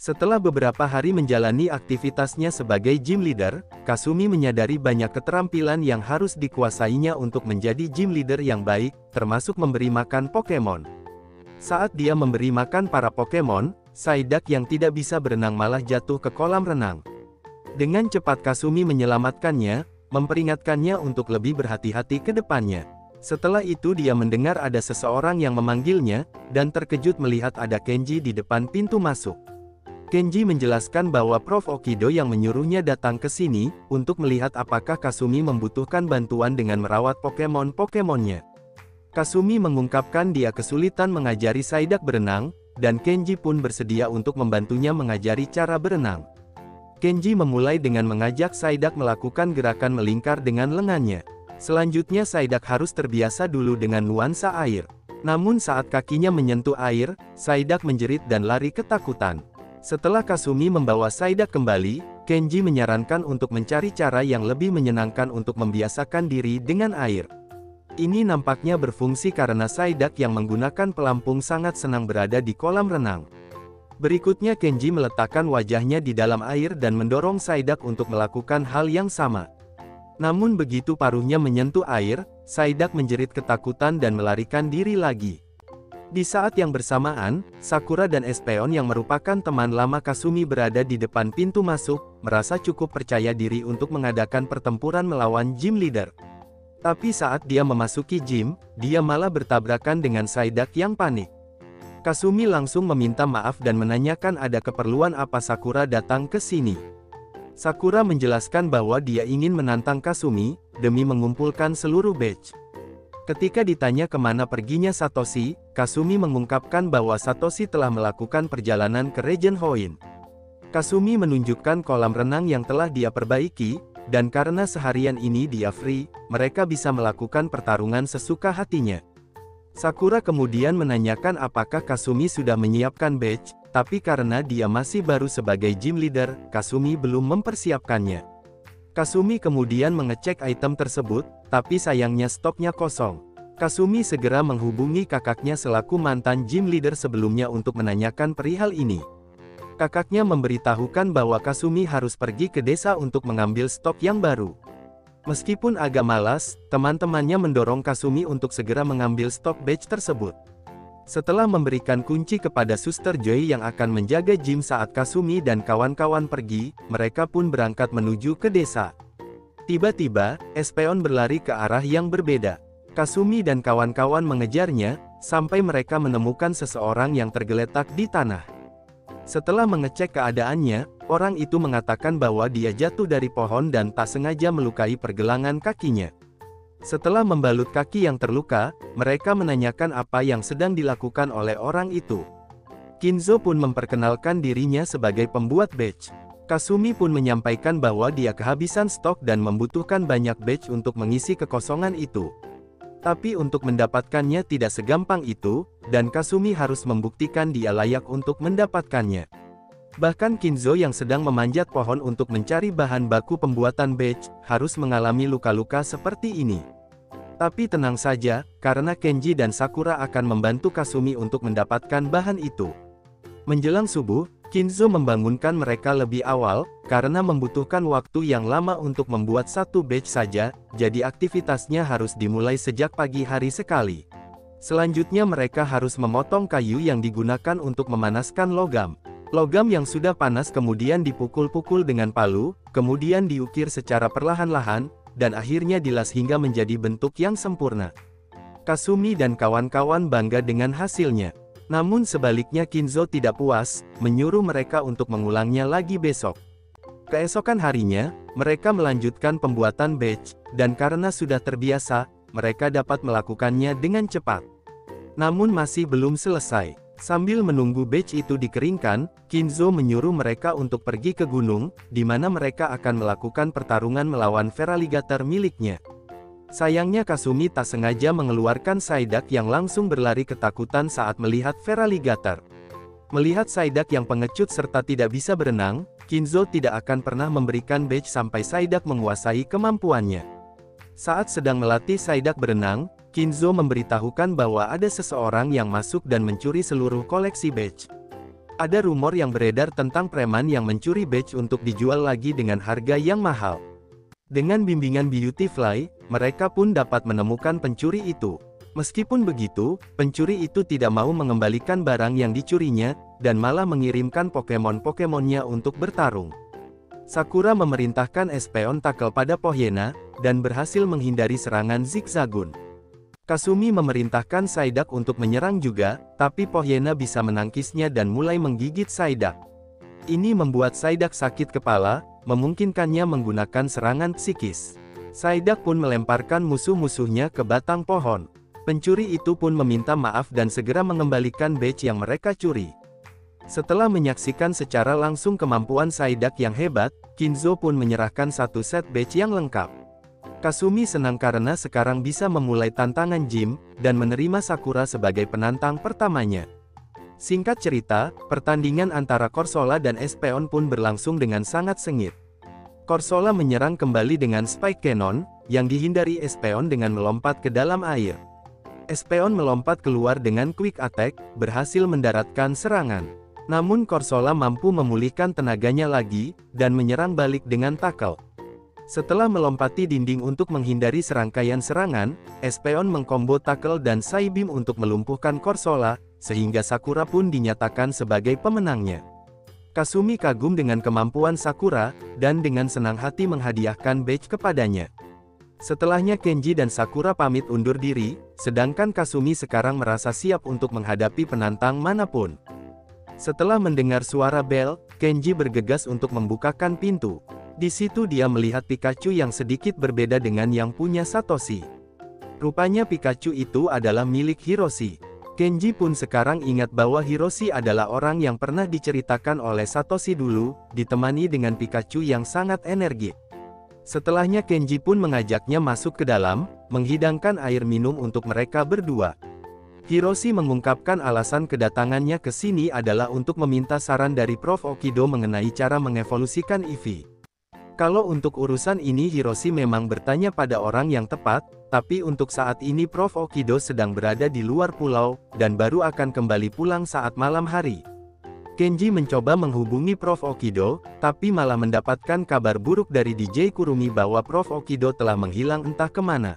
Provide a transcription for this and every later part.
Setelah beberapa hari menjalani aktivitasnya sebagai gym leader, Kasumi menyadari banyak keterampilan yang harus dikuasainya untuk menjadi gym leader yang baik, termasuk memberi makan Pokemon. Saat dia memberi makan para Pokemon, Psyduck yang tidak bisa berenang malah jatuh ke kolam renang. Dengan cepat Kasumi menyelamatkannya, memperingatkannya untuk lebih berhati-hati ke depannya. Setelah itu dia mendengar ada seseorang yang memanggilnya, dan terkejut melihat ada Kenji di depan pintu masuk. Kenji menjelaskan bahwa Prof. Okido yang menyuruhnya datang ke sini, untuk melihat apakah Kasumi membutuhkan bantuan dengan merawat Pokemon-Pokemonnya. Kasumi mengungkapkan dia kesulitan mengajari Psyduck berenang, dan Kenji pun bersedia untuk membantunya mengajari cara berenang. Kenji memulai dengan mengajak Psyduck melakukan gerakan melingkar dengan lengannya. Selanjutnya Psyduck harus terbiasa dulu dengan nuansa air. Namun saat kakinya menyentuh air, Psyduck menjerit dan lari ketakutan. Setelah Kasumi membawa Psyduck kembali, Kenji menyarankan untuk mencari cara yang lebih menyenangkan untuk membiasakan diri dengan air. Ini nampaknya berfungsi karena Psyduck yang menggunakan pelampung sangat senang berada di kolam renang. Berikutnya Kenji meletakkan wajahnya di dalam air dan mendorong Psyduck untuk melakukan hal yang sama. Namun begitu paruhnya menyentuh air, Psyduck menjerit ketakutan dan melarikan diri lagi. Di saat yang bersamaan, Sakura dan Espeon yang merupakan teman lama Kasumi berada di depan pintu masuk, merasa cukup percaya diri untuk mengadakan pertempuran melawan gym leader. Tapi saat dia memasuki gym, dia malah bertabrakan dengan Psyduck yang panik. Kasumi langsung meminta maaf dan menanyakan ada keperluan apa Sakura datang ke sini. Sakura menjelaskan bahwa dia ingin menantang Kasumi, demi mengumpulkan seluruh badge. Ketika ditanya kemana perginya Satoshi, Kasumi mengungkapkan bahwa Satoshi telah melakukan perjalanan ke Regen Hoenn. Kasumi menunjukkan kolam renang yang telah dia perbaiki, dan karena seharian ini dia free, mereka bisa melakukan pertarungan sesuka hatinya. Sakura kemudian menanyakan apakah Kasumi sudah menyiapkan badge, tapi karena dia masih baru sebagai gym leader, Kasumi belum mempersiapkannya. Kasumi kemudian mengecek item tersebut, tapi sayangnya stoknya kosong. Kasumi segera menghubungi kakaknya selaku mantan gym leader sebelumnya untuk menanyakan perihal ini. Kakaknya memberitahukan bahwa Kasumi harus pergi ke desa untuk mengambil stok yang baru. Meskipun agak malas, teman-temannya mendorong Kasumi untuk segera mengambil stok badge tersebut. Setelah memberikan kunci kepada Suster Joy yang akan menjaga gym saat Kasumi dan kawan-kawan pergi, mereka pun berangkat menuju ke desa. Tiba-tiba, Espeon berlari ke arah yang berbeda. Kasumi dan kawan-kawan mengejarnya, sampai mereka menemukan seseorang yang tergeletak di tanah. Setelah mengecek keadaannya, orang itu mengatakan bahwa dia jatuh dari pohon dan tak sengaja melukai pergelangan kakinya. Setelah membalut kaki yang terluka, mereka menanyakan apa yang sedang dilakukan oleh orang itu. Kinzo pun memperkenalkan dirinya sebagai pembuat badge. Kasumi pun menyampaikan bahwa dia kehabisan stok dan membutuhkan banyak badge untuk mengisi kekosongan itu. Tapi untuk mendapatkannya tidak segampang itu, dan Kasumi harus membuktikan dia layak untuk mendapatkannya. Bahkan Kinzo yang sedang memanjat pohon untuk mencari bahan baku pembuatan badge, harus mengalami luka-luka seperti ini. Tapi tenang saja, karena Kenji dan Sakura akan membantu Kasumi untuk mendapatkan bahan itu. Menjelang subuh, Kinzo membangunkan mereka lebih awal, karena membutuhkan waktu yang lama untuk membuat satu badge saja, jadi aktivitasnya harus dimulai sejak pagi hari sekali. Selanjutnya mereka harus memotong kayu yang digunakan untuk memanaskan logam. Logam yang sudah panas kemudian dipukul-pukul dengan palu, kemudian diukir secara perlahan-lahan, dan akhirnya dilas hingga menjadi bentuk yang sempurna. Kasumi dan kawan-kawan bangga dengan hasilnya. Namun sebaliknya Kinzo tidak puas, menyuruh mereka untuk mengulangnya lagi besok. Keesokan harinya, mereka melanjutkan pembuatan badge, dan karena sudah terbiasa, mereka dapat melakukannya dengan cepat. Namun masih belum selesai. Sambil menunggu badge itu dikeringkan, Kinzo menyuruh mereka untuk pergi ke gunung, di mana mereka akan melakukan pertarungan melawan Feraligatr miliknya. Sayangnya Kasumi tak sengaja mengeluarkan Psyduck yang langsung berlari ketakutan saat melihat Feraligatr. Melihat Psyduck yang pengecut serta tidak bisa berenang, Kinzo tidak akan pernah memberikan badge sampai Psyduck menguasai kemampuannya. Saat sedang melatih Psyduck berenang, Kinzo memberitahukan bahwa ada seseorang yang masuk dan mencuri seluruh koleksi badge. Ada rumor yang beredar tentang preman yang mencuri badge untuk dijual lagi dengan harga yang mahal. Dengan bimbingan Beautyfly, mereka pun dapat menemukan pencuri itu. Meskipun begitu, pencuri itu tidak mau mengembalikan barang yang dicurinya, dan malah mengirimkan Pokemon-Pokemonnya untuk bertarung. Sakura memerintahkan Espeon tackle pada Pohyena, dan berhasil menghindari serangan Zigzagoon. Kasumi memerintahkan Psyduck untuk menyerang juga, tapi Pohyena bisa menangkisnya dan mulai menggigit Psyduck. Ini membuat Psyduck sakit kepala, memungkinkannya menggunakan serangan psikis. Psyduck pun melemparkan musuh-musuhnya ke batang pohon. Pencuri itu pun meminta maaf dan segera mengembalikan badge yang mereka curi. Setelah menyaksikan secara langsung kemampuan Psyduck yang hebat, Kinzo pun menyerahkan satu set badge yang lengkap. Kasumi senang karena sekarang bisa memulai tantangan gym, dan menerima Sakura sebagai penantang pertamanya. Singkat cerita, pertandingan antara Corsola dan Espeon pun berlangsung dengan sangat sengit. Corsola menyerang kembali dengan Spike Cannon, yang dihindari Espeon dengan melompat ke dalam air. Espeon melompat keluar dengan Quick Attack, berhasil mendaratkan serangan. Namun Corsola mampu memulihkan tenaganya lagi, dan menyerang balik dengan tackle. Setelah melompati dinding untuk menghindari serangkaian serangan, Espeon mengkombo tackle dan Psybeam untuk melumpuhkan Corsola, sehingga Sakura pun dinyatakan sebagai pemenangnya. Kasumi kagum dengan kemampuan Sakura, dan dengan senang hati menghadiahkan badge kepadanya. Setelahnya Kenji dan Sakura pamit undur diri, sedangkan Kasumi sekarang merasa siap untuk menghadapi penantang manapun. Setelah mendengar suara bel, Kenji bergegas untuk membukakan pintu. Di situ dia melihat Pikachu yang sedikit berbeda dengan yang punya Satoshi. Rupanya Pikachu itu adalah milik Hiroshi. Kenji pun sekarang ingat bahwa Hiroshi adalah orang yang pernah diceritakan oleh Satoshi dulu, ditemani dengan Pikachu yang sangat energik. Setelahnya Kenji pun mengajaknya masuk ke dalam, menghidangkan air minum untuk mereka berdua. Hiroshi mengungkapkan alasan kedatangannya ke sini adalah untuk meminta saran dari Prof Okido mengenai cara mengevolusikan Eevee. Kalau untuk urusan ini Hiroshi memang bertanya pada orang yang tepat, tapi untuk saat ini Prof Okido sedang berada di luar pulau, dan baru akan kembali pulang saat malam hari. Kenji mencoba menghubungi Prof Okido, tapi malah mendapatkan kabar buruk dari DJ Kurumi bahwa Prof Okido telah menghilang entah kemana.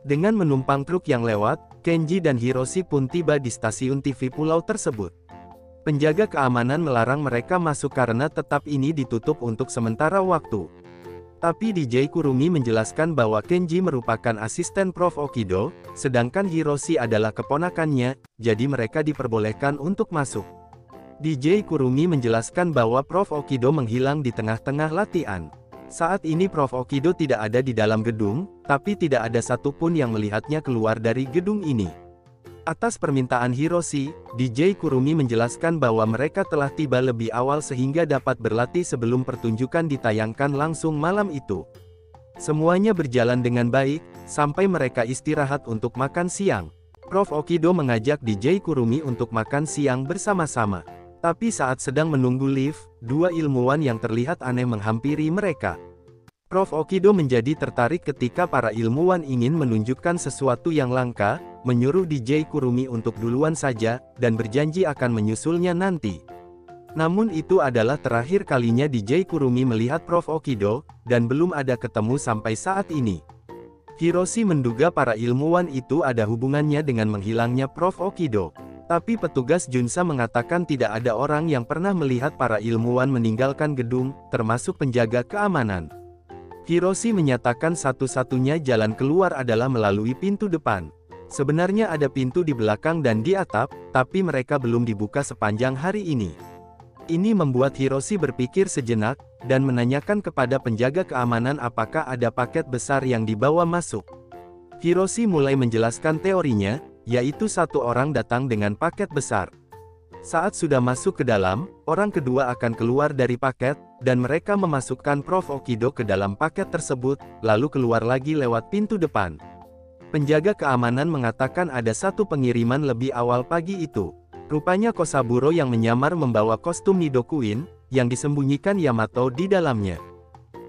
Dengan menumpang truk yang lewat, Kenji dan Hiroshi pun tiba di stasiun TV pulau tersebut. Penjaga keamanan melarang mereka masuk karena tetap ini ditutup untuk sementara waktu. Tapi DJ Kurumi menjelaskan bahwa Kenji merupakan asisten Prof Okido, sedangkan Hiroshi adalah keponakannya, jadi mereka diperbolehkan untuk masuk. DJ Kurumi menjelaskan bahwa Prof Okido menghilang di tengah-tengah latihan. Saat ini Prof Okido tidak ada di dalam gedung, tapi tidak ada satupun yang melihatnya keluar dari gedung ini. Atas permintaan Hiroshi, DJ Kurumi menjelaskan bahwa mereka telah tiba lebih awal sehingga dapat berlatih sebelum pertunjukan ditayangkan langsung malam itu. Semuanya berjalan dengan baik, sampai mereka istirahat untuk makan siang. Prof Okido mengajak DJ Kurumi untuk makan siang bersama-sama. Tapi saat sedang menunggu lift, dua ilmuwan yang terlihat aneh menghampiri mereka. Prof Okido menjadi tertarik ketika para ilmuwan ingin menunjukkan sesuatu yang langka, menyuruh DJ Kurumi untuk duluan saja, dan berjanji akan menyusulnya nanti. Namun itu adalah terakhir kalinya DJ Kurumi melihat Prof Okido, dan belum ada ketemu sampai saat ini. Hiroshi menduga para ilmuwan itu ada hubungannya dengan menghilangnya Prof Okido. Tapi petugas Junsa mengatakan tidak ada orang yang pernah melihat para ilmuwan meninggalkan gedung, termasuk penjaga keamanan. Hiroshi menyatakan satu-satunya jalan keluar adalah melalui pintu depan. Sebenarnya ada pintu di belakang dan di atap, tapi mereka belum dibuka sepanjang hari ini. Ini membuat Hiroshi berpikir sejenak, dan menanyakan kepada penjaga keamanan apakah ada paket besar yang dibawa masuk. Hiroshi mulai menjelaskan teorinya, yaitu satu orang datang dengan paket besar. Saat sudah masuk ke dalam, orang kedua akan keluar dari paket, dan mereka memasukkan Prof Okido ke dalam paket tersebut, lalu keluar lagi lewat pintu depan. Penjaga keamanan mengatakan ada satu pengiriman lebih awal pagi itu. Rupanya Kosaburo yang menyamar membawa kostum Nidoqueen, yang disembunyikan Yamato di dalamnya.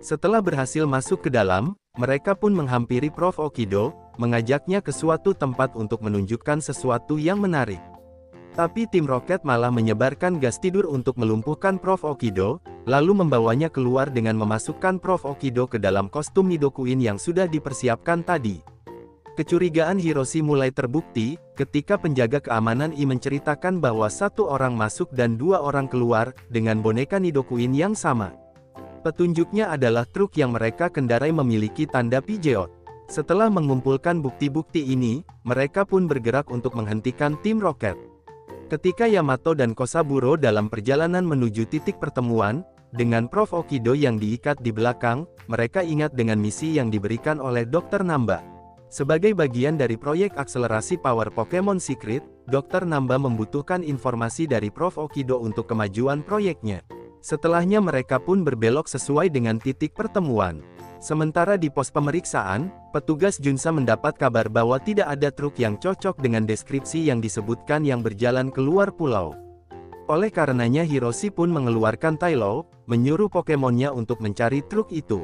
Setelah berhasil masuk ke dalam, mereka pun menghampiri Prof Okido, mengajaknya ke suatu tempat untuk menunjukkan sesuatu yang menarik. Tapi tim Rocket malah menyebarkan gas tidur untuk melumpuhkan Prof Okido, lalu membawanya keluar dengan memasukkan Prof Okido ke dalam kostum Nidoqueen yang sudah dipersiapkan tadi. Kecurigaan Hiroshi mulai terbukti, ketika penjaga keamanan menceritakan bahwa satu orang masuk dan dua orang keluar, dengan boneka Nidoqueen yang sama. Petunjuknya adalah truk yang mereka kendarai memiliki tanda Pidgeot. Setelah mengumpulkan bukti-bukti ini, mereka pun bergerak untuk menghentikan tim Rocket. Ketika Yamato dan Kosaburo dalam perjalanan menuju titik pertemuan, dengan Prof Okido yang diikat di belakang, mereka ingat dengan misi yang diberikan oleh Dr. Namba. Sebagai bagian dari proyek akselerasi power Pokemon Secret, Dr. Namba membutuhkan informasi dari Prof Okido untuk kemajuan proyeknya. Setelahnya mereka pun berbelok sesuai dengan titik pertemuan. Sementara di pos pemeriksaan, petugas Junsa mendapat kabar bahwa tidak ada truk yang cocok dengan deskripsi yang disebutkan yang berjalan keluar pulau. Oleh karenanya Hiroshi pun mengeluarkan Taillow, menyuruh Pokemonnya untuk mencari truk itu.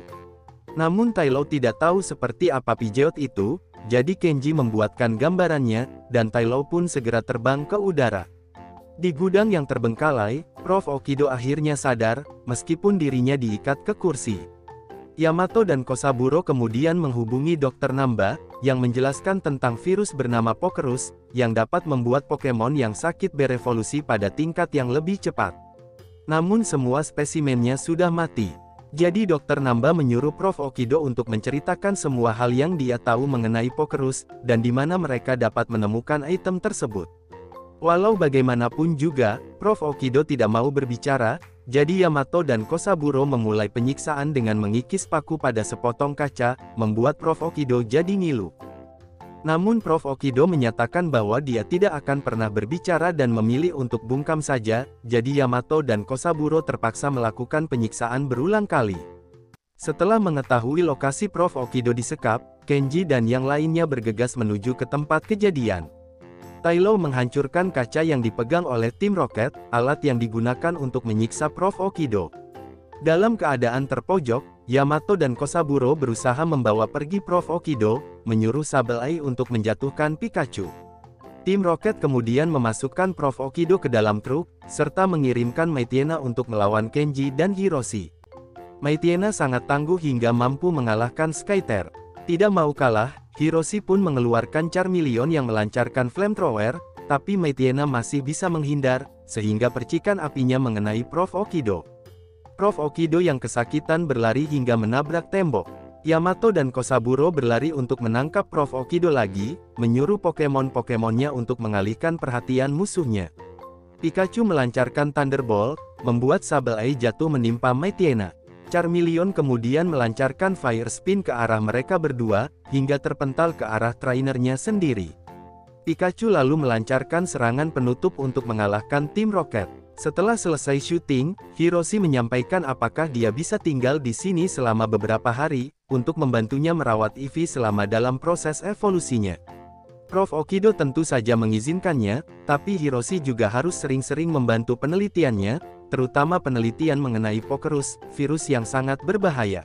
Namun Taillow tidak tahu seperti apa Pidgeot itu, jadi Kenji membuatkan gambarannya, dan Taillow pun segera terbang ke udara. Di gudang yang terbengkalai, Prof Okido akhirnya sadar, meskipun dirinya diikat ke kursi. Yamato dan Kosaburo kemudian menghubungi Dr. Namba, yang menjelaskan tentang virus bernama Pokerus, yang dapat membuat Pokemon yang sakit berevolusi pada tingkat yang lebih cepat. Namun semua spesimennya sudah mati. Jadi Dr. Namba menyuruh Prof Okido untuk menceritakan semua hal yang dia tahu mengenai Pokerus, dan di mana mereka dapat menemukan item tersebut. Walau bagaimanapun juga, Prof Okido tidak mau berbicara, jadi Yamato dan Kosaburo memulai penyiksaan dengan mengikis paku pada sepotong kaca, membuat Prof Okido jadi ngilu. Namun Prof Okido menyatakan bahwa dia tidak akan pernah berbicara dan memilih untuk bungkam saja, jadi Yamato dan Kosaburo terpaksa melakukan penyiksaan berulang kali. Setelah mengetahui lokasi Prof Okido disekap, Kenji dan yang lainnya bergegas menuju ke tempat kejadian. Taillow menghancurkan kaca yang dipegang oleh tim Rocket, alat yang digunakan untuk menyiksa Prof Okido. Dalam keadaan terpojok, Yamato dan Kosaburo berusaha membawa pergi Prof Okido, menyuruh Sableye untuk menjatuhkan Pikachu. Tim Rocket kemudian memasukkan Prof Okido ke dalam truk, serta mengirimkan Maitiena untuk melawan Kenji dan Hiroshi. Maitiena sangat tangguh hingga mampu mengalahkan Skyter. Tidak mau kalah, Hiroshi pun mengeluarkan Charmeleon yang melancarkan flamethrower, tapi Maitiena masih bisa menghindar, sehingga percikan apinya mengenai Prof Okido. Prof Okido yang kesakitan berlari hingga menabrak tembok. Yamato dan Kosaburo berlari untuk menangkap Prof Okido lagi, menyuruh Pokemon-Pokemonnya untuk mengalihkan perhatian musuhnya. Pikachu melancarkan Thunderbolt, membuat Sableye jatuh menimpa Maitiena. Charmeleon kemudian melancarkan Fire Spin ke arah mereka berdua, hingga terpental ke arah trainernya sendiri. Pikachu lalu melancarkan serangan penutup untuk mengalahkan tim Rocket. Setelah selesai syuting, Hiroshi menyampaikan apakah dia bisa tinggal di sini selama beberapa hari, untuk membantunya merawat Eevee selama dalam proses evolusinya. Prof Okido tentu saja mengizinkannya, tapi Hiroshi juga harus sering-sering membantu penelitiannya, terutama penelitian mengenai Pokerus, virus yang sangat berbahaya.